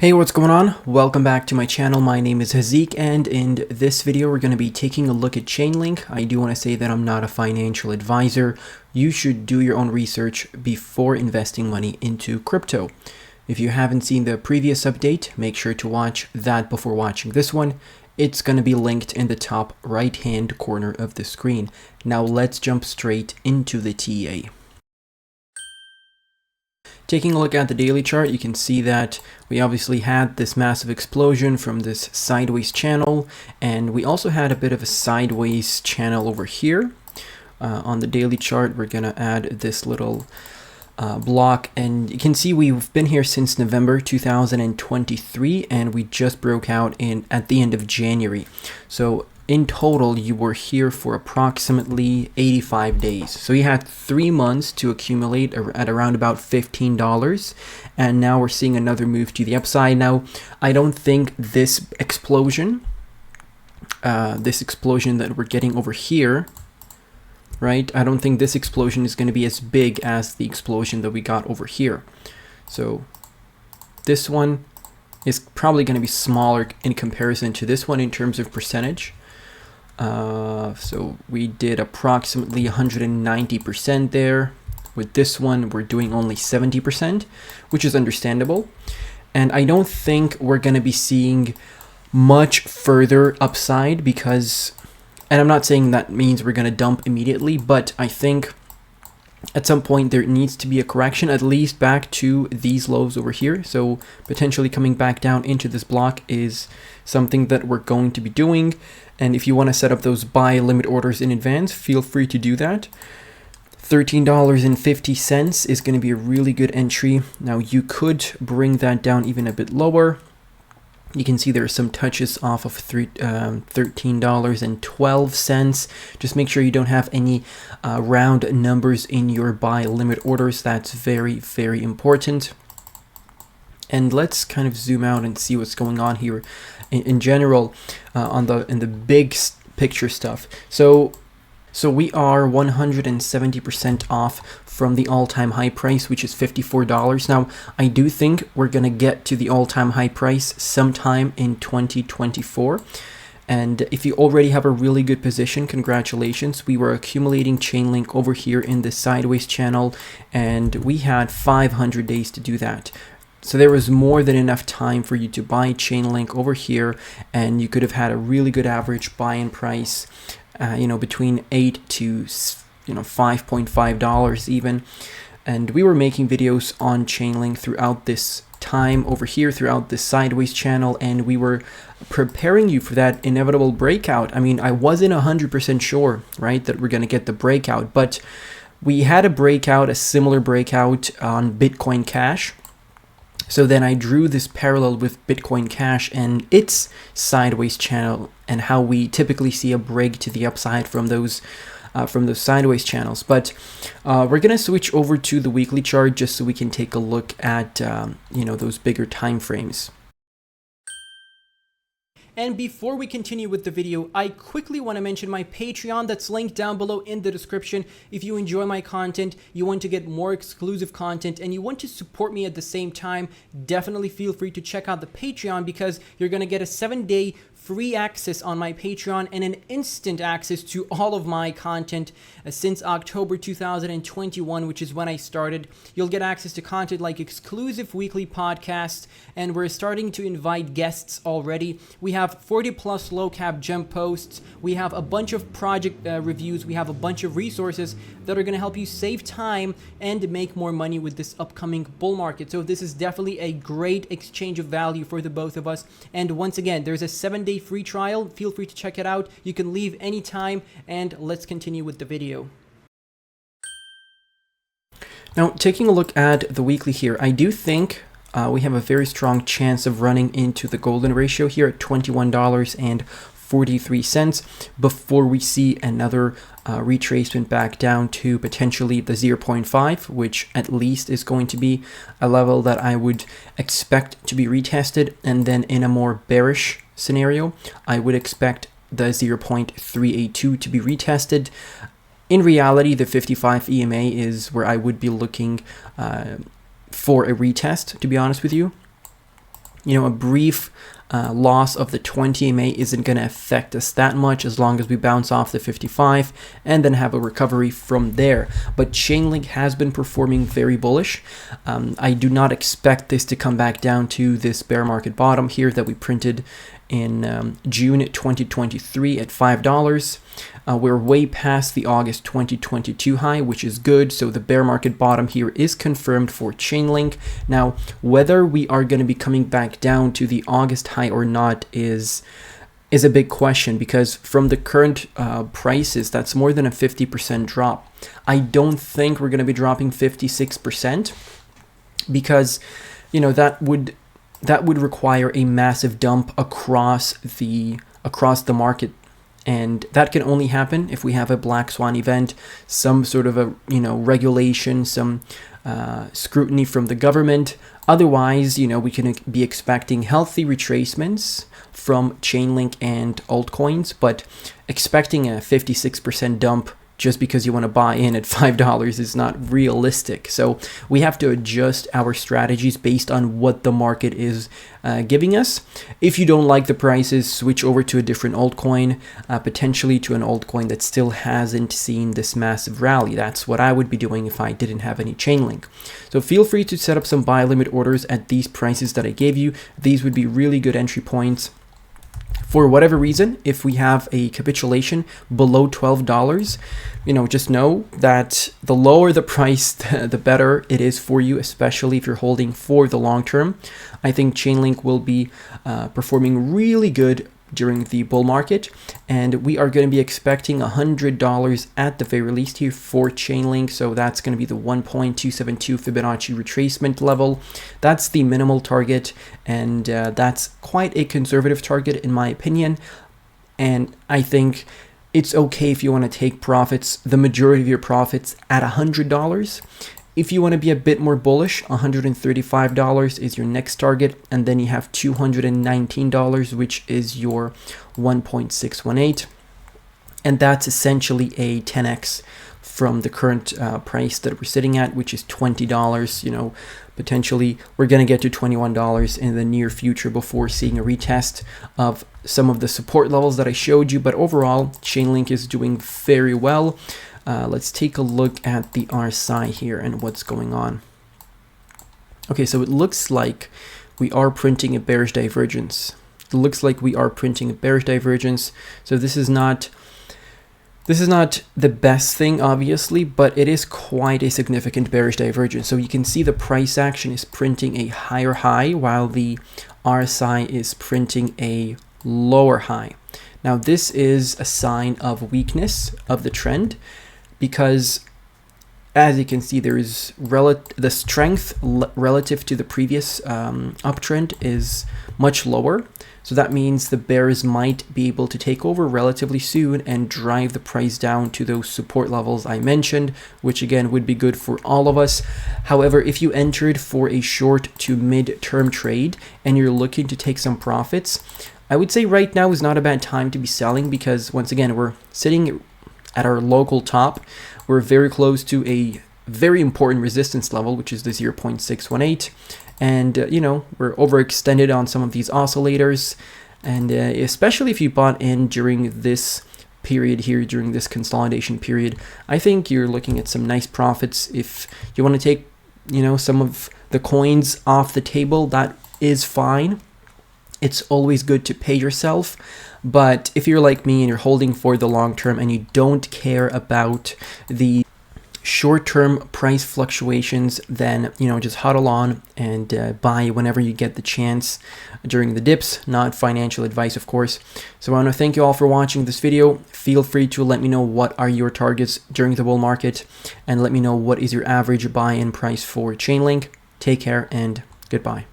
Hey, what's going on? Welcome back to my channel. My name is Hazeeq, and in this video we're going to be taking a look at Chainlink. I do want to say that I'm not a financial advisor. You should do your own research before investing money into crypto. If you haven't seen the previous update, make sure to watch that before watching this one. It's going to be linked in the top right hand corner of the screen. Now let's jump straight into the TA. Taking a look at the daily chart, you can see that we obviously had this massive explosion from this sideways channel, and we also had a bit of a sideways channel over here. On the daily chart, we're going to add this little block, and you can see we've been here since November 2023, and we just broke out at the end of January. So in total, you were here for approximately 85 days. So you had 3 months to accumulate at around about $15. And now we're seeing another move to the upside. Now, I don't think this explosion that we're getting over here, right? I don't think this explosion is going to be as big as the explosion that we got over here. So this one is probably going to be smaller in comparison to this one in terms of percentage. So we did approximately 190% there. With this one, we're doing only 70%, which is understandable. And I don't think we're going to be seeing much further upside because, and I'm not saying that means we're going to dump immediately, but I think at some point there needs to be a correction, at least back to these lows over here. So potentially coming back down into this block is something that we're going to be doing. And if you want to set up those buy limit orders in advance, feel free to do that. $13.50 is going to be a really good entry. Now you could bring that down even a bit lower. You can see there are some touches off of $13.12. Just make sure you don't have any round numbers in your buy limit orders. That's very, very important. And let's kind of zoom out and see what's going on here in general in the big picture stuff. So we are 170% off from the all-time high price, which is $54. Now, I do think we're going to get to the all-time high price sometime in 2024. And if you already have a really good position, congratulations. We were accumulating Chainlink over here in this sideways channel, and we had 500 days to do that. So there was more than enough time for you to buy Chainlink over here, and you could have had a really good average buy-in price, between $8 to $5.5 even. And we were making videos on Chainlink throughout this time over here, throughout this sideways channel, and we were preparing you for that inevitable breakout. I mean, I wasn't 100% sure, right, that we're going to get the breakout, but we had a similar breakout on Bitcoin Cash. So then I drew this parallel with Bitcoin Cash and its sideways channel and how we typically see a break to the upside from those sideways channels. But we're going to switch over to the weekly chart just so we can take a look at those bigger time frames. And before we continue with the video, I quickly want to mention my Patreon that's linked down below in the description. If you enjoy my content, you want to get more exclusive content, and you want to support me at the same time, definitely feel free to check out the Patreon because you're going to get a 7-day free access on my Patreon and an instant access to all of my content since October 2021, which is when I started. You'll get access to content like exclusive weekly podcasts, and we're starting to invite guests already. We have 40+ low cap gem posts. We have a bunch of project reviews. We have a bunch of resources that are going to help you save time and make more money with this upcoming bull market. So this is definitely a great exchange of value for the both of us. And once again, there's a 7-day free trial. Feel free to check it out. You can leave anytime, and let's continue with the video. Now, taking a look at the weekly here, I do think we have a very strong chance of running into the golden ratio here at $21.43 before we see another retracement back down to potentially the 0.5, which at least is going to be a level that I would expect to be retested. And then in a more bearish scenario, I would expect the 0.382 to be retested. In reality, the 55 EMA is where I would be looking for a retest, to be honest with you. a brief loss of the 20 MA isn't going to affect us that much as long as we bounce off the 55 and then have a recovery from there. But Chainlink has been performing very bullish. I do not expect this to come back down to this bear market bottom here that we printed in June 2023 at $5. We're way past the August 2022 high, which is good. So the bear market bottom here is confirmed for Chainlink. Now, whether we are going to be coming back down to the August high or not is a big question, because from the current prices, that's more than a 50% drop. I don't think we're going to be dropping 56%, because that would require a massive dump across the market. And that can only happen if we have a black swan event, some sort of a regulation, some scrutiny from the government. Otherwise, we can be expecting healthy retracements from Chainlink and altcoins, but expecting a 56% dump just because you want to buy in at $5 is not realistic. So we have to adjust our strategies based on what the market is giving us. If you don't like the prices, switch over to a different altcoin, potentially to an altcoin that still hasn't seen this massive rally. That's what I would be doing if I didn't have any Chainlink. So feel free to set up some buy limit orders at these prices that I gave you. These would be really good entry points. For whatever reason, if we have a capitulation below $12, just know that the lower the price, the better it is for you, especially if you're holding for the long term. I think Chainlink will be performing really good during the bull market, and we are going to be expecting $100 at the very least here for Chainlink. So that's going to be the 1.272 Fibonacci retracement level. That's the minimal target, and that's quite a conservative target in my opinion. And I think it's okay if you want to take profits, the majority of your profits at $100. If you want to be a bit more bullish, $135 is your next target, and then you have $219, which is your 1.618, and that's essentially a 10x from the current price that we're sitting at, which is $20. Potentially we're going to get to $21 in the near future before seeing a retest of some of the support levels that I showed you. But overall, Chainlink is doing very well. Let's take a look at the RSI here and what's going on. Okay, so it looks like we are printing a bearish divergence. It looks like we are printing a bearish divergence. So this is not the best thing, obviously, but it is quite a significant bearish divergence. So you can see the price action is printing a higher high while the RSI is printing a lower high. Now this is a sign of weakness of the trend, because as you can see, there is the strength relative to the previous uptrend is much lower. So that means the bears might be able to take over relatively soon and drive the price down to those support levels I mentioned, which again would be good for all of us. However, if you entered for a short to mid-term trade and you're looking to take some profits, I would say right now is not a bad time to be selling, because once again, we're sitting at our local top. We're very close to a very important resistance level, which is the 0.618. And, we're overextended on some of these oscillators. And especially if you bought in during this period here, during this consolidation period, I think you're looking at some nice profits. If you want to take, some of the coins off the table, that is fine. It's always good to pay yourself. But if you're like me and you're holding for the long term and you don't care about the short-term price fluctuations, then just huddle on and buy whenever you get the chance during the dips. Not financial advice, of course. So I want to thank you all for watching this video. Feel free to let me know what are your targets during the bull market, and let me know what is your average buy-in price for Chainlink. Take care and goodbye.